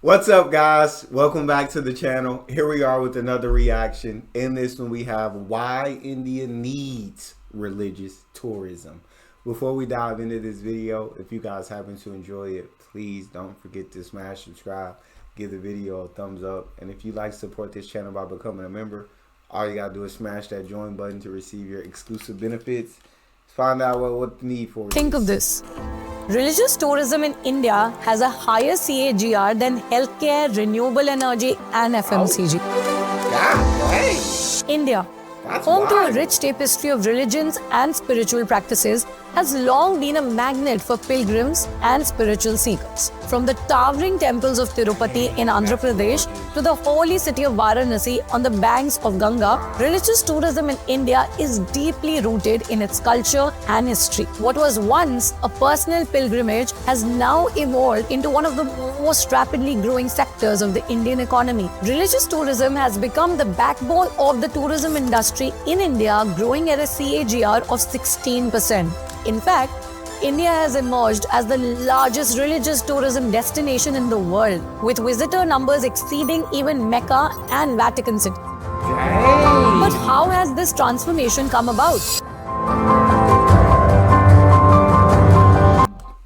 What's up, guys? Welcome back to the channel. Here we are with another reaction. In this one, we have why India needs religious tourism. Before we dive into this video, if you guys happen to enjoy it, please don't forget to smash subscribe, give the video a thumbs up, and if you'd like to support this channel by becoming a member, all you gotta do is smash that join button to receive your exclusive benefits. Find out what the need for it. Think of this. Religious tourism in India has a higher CAGR than healthcare, renewable energy, and FMCG. God dang. India, That's home to a wild. rich tapestry of religions and spiritual practices, has long been a magnet for pilgrims and spiritual seekers. From the towering temples of Tirupati in Andhra Pradesh to the holy city of Varanasi on the banks of Ganga, religious tourism in India is deeply rooted in its culture and history. What was once a personal pilgrimage has now evolved into one of the most rapidly growing sectors of the Indian economy. Religious tourism has become the backbone of the tourism industry in India, growing at a CAGR of 16%. In fact, India has emerged as the largest religious tourism destination in the world, with visitor numbers exceeding even Mecca and Vatican City. Dang. But how has this transformation come about?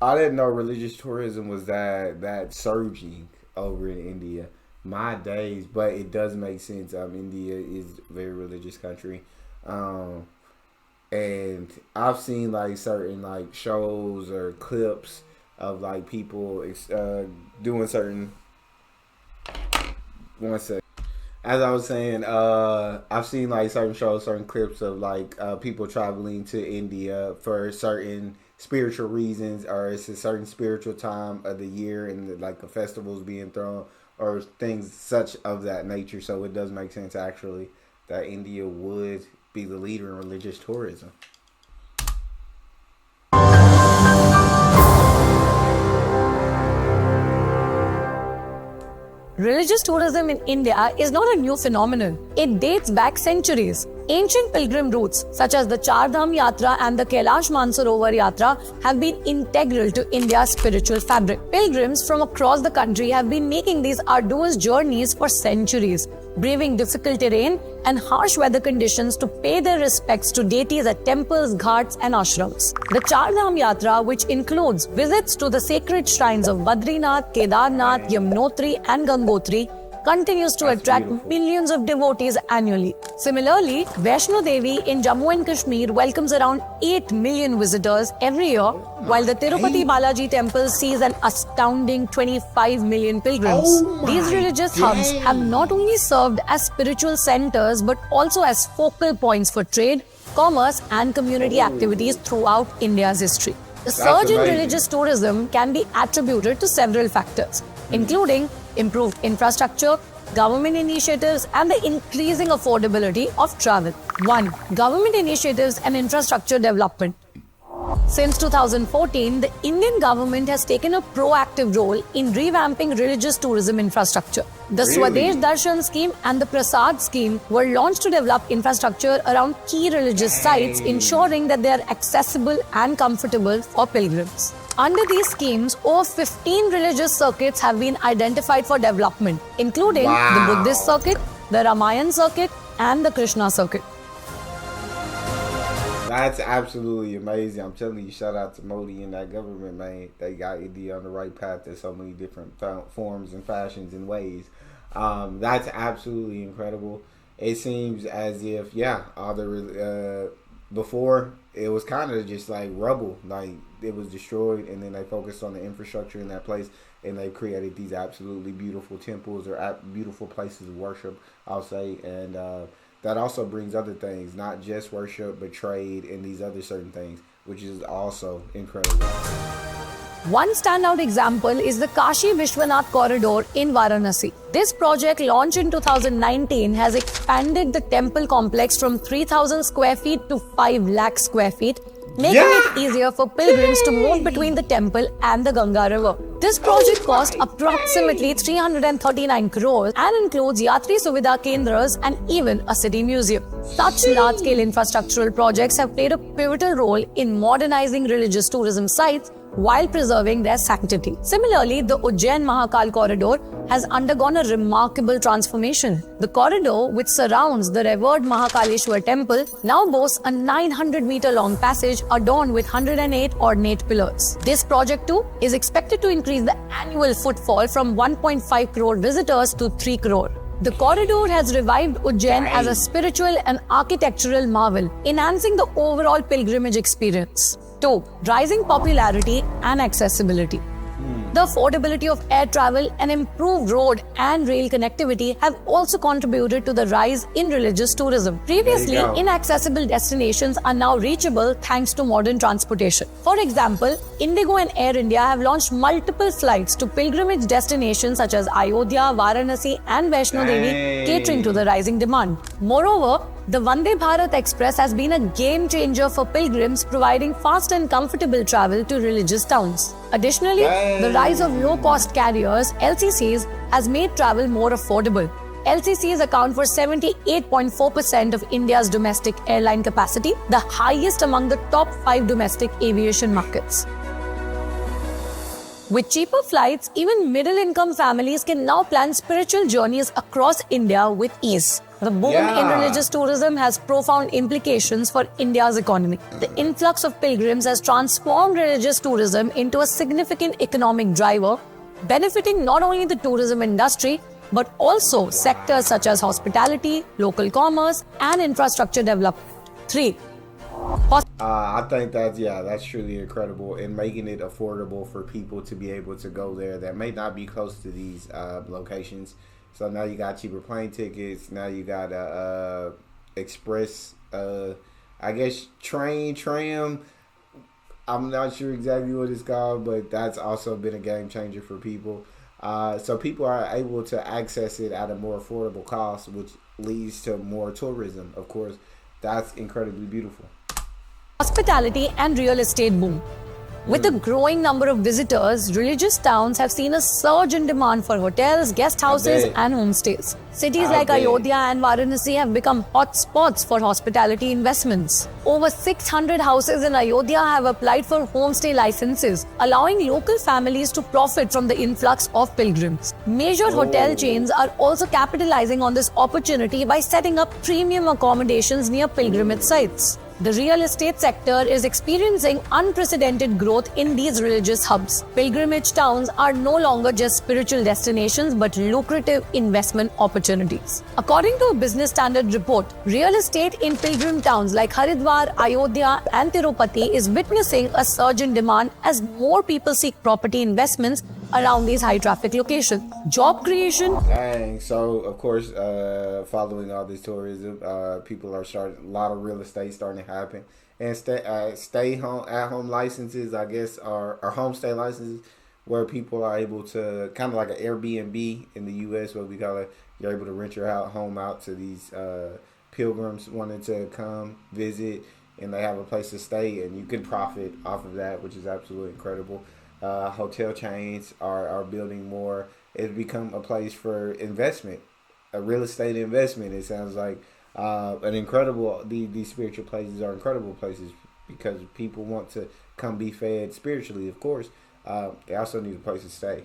I didn't know religious tourism was that surging over in India. My days, but it does make sense. India is a very religious country, and I've seen like certain like shows or clips of like people doing certain. One sec. As I was saying, I've seen like certain shows, certain clips of like people traveling to India for certain spiritual reasons, or it's a certain spiritual time of the year, and like a festival's being thrown or things such of that nature. So it does make sense actually that India would be the leader in religious tourism. Religious tourism in India is not a new phenomenon. It dates back centuries. Ancient pilgrim routes such as the Char Dham Yatra and the Kailash Mansarovar Yatra have been integral to India's spiritual fabric. Pilgrims from across the country have been making these arduous journeys for centuries, braving difficult terrain and harsh weather conditions to pay their respects to deities at temples, ghats and ashrams. The Char Dham Yatra, which includes visits to the sacred shrines of Badrinath, Kedarnath, Yamunotri and Gangotri, continues to attract millions of devotees annually. Similarly, Vaishno Devi in Jammu and Kashmir welcomes around 8 million visitors every year, while the Tirupati Balaji temple sees an astounding 25 million pilgrims. These religious hubs have not only served as spiritual centers but also as focal points for trade, commerce and community activities throughout India's history. The surge in religious tourism can be attributed to several factors, including improved infrastructure, government initiatives, and the increasing affordability of travel. 1. Government initiatives and infrastructure development. Since 2014, the Indian government has taken a proactive role in revamping religious tourism infrastructure. The Swadesh Darshan scheme and the Prasad scheme were launched to develop infrastructure around key religious sites, ensuring that they are accessible and comfortable for pilgrims. Under these schemes, over 15 religious circuits have been identified for development, including the Buddhist circuit, the Ramayan circuit, and the Krishna circuit. That's absolutely amazing. I'm telling you, shout out to Modi and that government, man. They got India on the right path in so many different forms and fashions and ways. That's absolutely incredible. It seems as if, all the before it was kind of just like rubble, like it was destroyed, and then they focused on the infrastructure in that place, and they created these absolutely beautiful temples or beautiful places of worship, I'll say, and that also brings other things, not just worship, but trade and these other certain things, which is also incredible. One standout example is the Kashi Vishwanath Corridor in Varanasi. This project, launched in 2019, has expanded the temple complex from 3,000 square feet to 5 lakh square feet, making it easier for pilgrims to move between the temple and the Ganga River. This project cost approximately 339 crores and includes Yatri Suvidha Kendras and even a city museum. Such large-scale infrastructural projects have played a pivotal role in modernizing religious tourism sites while preserving their sanctity. Similarly, the Ujjain Mahakal corridor has undergone a remarkable transformation. The corridor, which surrounds the revered Mahakaleshwar temple, now boasts a 900-meter-long passage adorned with 108 ornate pillars. This project too is expected to increase the annual footfall from 1.5 crore visitors to 3 crore. The corridor has revived Ujjain as a spiritual and architectural marvel, enhancing the overall pilgrimage experience. 2. Rising popularity and accessibility. The affordability of air travel and improved road and rail connectivity have also contributed to the rise in religious tourism. Previously, inaccessible destinations are now reachable thanks to modern transportation. For example, Indigo and Air India have launched multiple flights to pilgrimage destinations such as Ayodhya, Varanasi and Vaishno Devi, catering to the rising demand. Moreover, the Vande Bharat Express has been a game changer for pilgrims, providing fast and comfortable travel to religious towns. Additionally, the rise of low-cost carriers, LCCs, has made travel more affordable. LCCs account for 78.4% of India's domestic airline capacity, the highest among the top 5 domestic aviation markets. With cheaper flights, even middle-income families can now plan spiritual journeys across India with ease. The boom in religious tourism has profound implications for India's economy. The influx of pilgrims has transformed religious tourism into a significant economic driver, benefiting not only the tourism industry, but also sectors such as hospitality, local commerce, and infrastructure development. 3. I think that's truly incredible, and making it affordable for people to be able to go there that may not be close to these locations. So now you got cheaper plane tickets. Now you got express, I guess tram. I'm not sure exactly what it's called, but that's also been a game changer for people. So people are able to access it at a more affordable cost, which leads to more tourism. Of course, that's incredibly beautiful. Hospitality and real estate boom. With a growing number of visitors, religious towns have seen a surge in demand for hotels, guest houses, and homestays. Cities like Ayodhya and Varanasi have become hotspots for hospitality investments. Over 600 houses in Ayodhya have applied for homestay licenses, allowing local families to profit from the influx of pilgrims. Major hotel chains are also capitalizing on this opportunity by setting up premium accommodations near pilgrimage sites. The real estate sector is experiencing unprecedented growth in these religious hubs. Pilgrimage towns are no longer just spiritual destinations but lucrative investment opportunities. According to a Business Standard report, real estate in pilgrim towns like Haridwar, Ayodhya, and Tirupati is witnessing a surge in demand as more people seek property investments around these high-traffic locations. Job creation. Dang. So, of course, following all this tourism, people are starting, a lot of real estate starting to happen. And stay home, at-home licenses, I guess, are homestay licenses, where people are able to, kind of like an Airbnb in the U.S., what we call it, you're able to rent your home out to these pilgrims wanting to come visit, and they have a place to stay, and you can profit off of that, which is absolutely incredible. Hotel chains are building more. It's become a place for investment, a real estate investment. It sounds like an incredible. These spiritual places are incredible places because people want to come be fed spiritually. Of course, they also need a place to stay.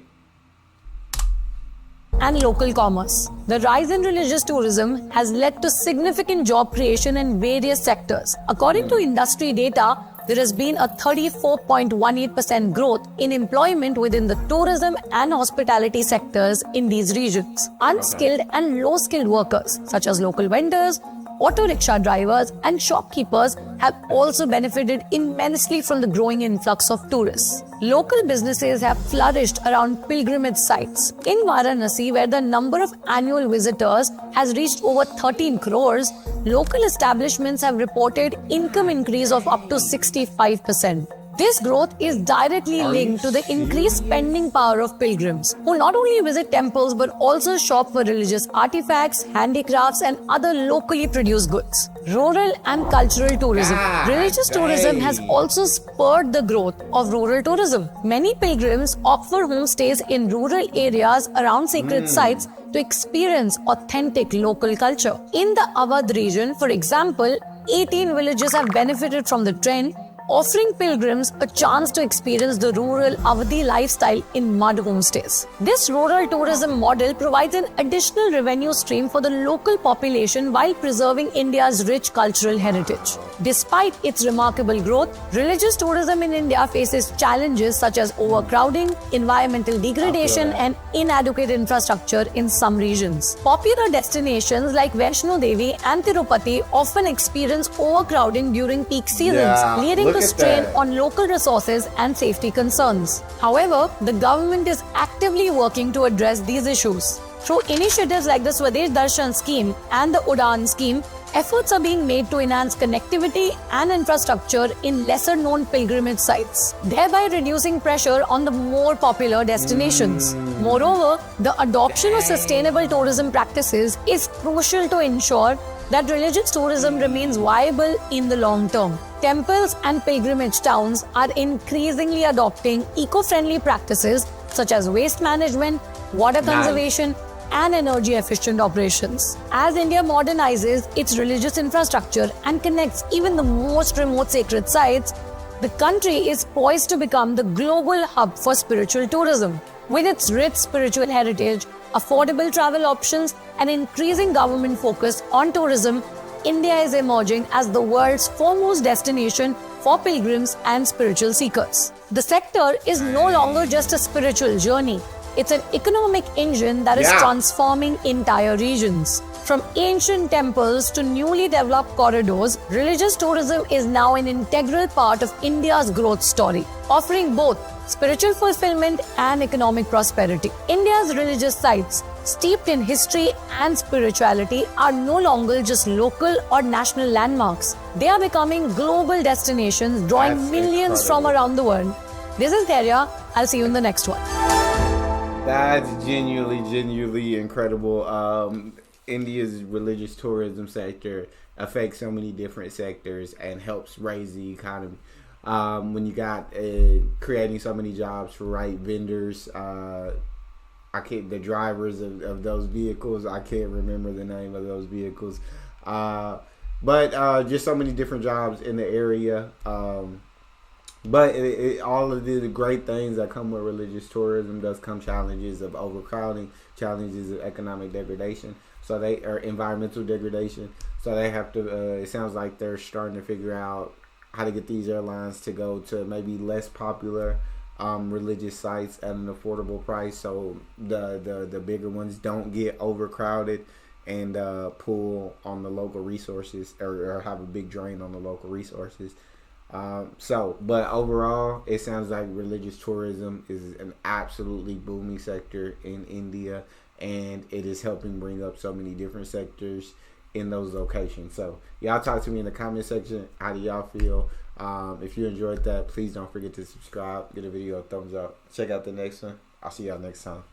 And local commerce. The rise in religious tourism has led to significant job creation in various sectors. According to industry data, there has been a 34.18% growth in employment within the tourism and hospitality sectors in these regions. Unskilled and low-skilled workers, such as local vendors, auto rickshaw drivers, and shopkeepers have also benefited immensely from the growing influx of tourists. Local businesses have flourished around pilgrimage sites. In Varanasi, where the number of annual visitors has reached over 13 crores, local establishments have reported income increase of up to 65%. This growth is directly linked to the increased spending power of pilgrims, who not only visit temples but also shop for religious artifacts, handicrafts, and other locally produced goods. Rural and cultural tourism. Religious tourism has also spurred the growth of rural tourism. Many pilgrims opt for homestays in rural areas around sacred sites to experience authentic local culture. In the Awadh region, for example, 18 villages have benefited from the trend, offering pilgrims a chance to experience the rural Awadhi lifestyle in mud homestays. This rural tourism model provides an additional revenue stream for the local population while preserving India's rich cultural heritage. Despite its remarkable growth, religious tourism in India faces challenges such as overcrowding, environmental degradation, and inadequate infrastructure in some regions. Popular destinations like Vaishno Devi and Tirupati often experience overcrowding during peak seasons, leading to strain on local resources and safety concerns. However, the government is actively working to address these issues. Through initiatives like the Swadesh Darshan scheme and the Udaan scheme, efforts are being made to enhance connectivity and infrastructure in lesser-known pilgrimage sites, thereby reducing pressure on the more popular destinations. Moreover, the adoption of sustainable tourism practices is crucial to ensure that religious tourism remains viable in the long term. Temples and pilgrimage towns are increasingly adopting eco-friendly practices such as waste management, water conservation, and energy-efficient operations. As India modernizes its religious infrastructure and connects even the most remote sacred sites, the country is poised to become the global hub for spiritual tourism. With its rich spiritual heritage, affordable travel options, and increasing government focus on tourism, India is emerging as the world's foremost destination for pilgrims and spiritual seekers. The sector is no longer just a spiritual journey. It's an economic engine that is transforming entire regions. From ancient temples to newly developed corridors, religious tourism is now an integral part of India's growth story, offering both spiritual fulfillment and economic prosperity. India's religious sites, steeped in history and spirituality, are no longer just local or national landmarks. They are becoming global destinations, drawing millions from around the world. This is Dhairya. I'll see you in the next one. That's genuinely incredible. India's religious tourism sector affects so many different sectors and helps raise the economy. When you got creating so many jobs for vendors, the drivers of those vehicles, I can't remember the name of those vehicles, but just so many different jobs in the area. But all of the great things that come with religious tourism does come challenges of overcrowding, challenges of economic degradation, environmental degradation. So they have to. It sounds like they're starting to figure out how to get these airlines to go to maybe less popular religious sites at an affordable price, so the bigger ones don't get overcrowded and pull on the local resources or have a big drain on the local resources. But overall, it sounds like religious tourism is an absolutely booming sector in India, and it is helping bring up so many different sectors in those locations. So y'all talk to me in the comment section. How do y'all feel? If you enjoyed that, please don't forget to subscribe, give the video a thumbs up. Check out the next one. I'll see y'all next time.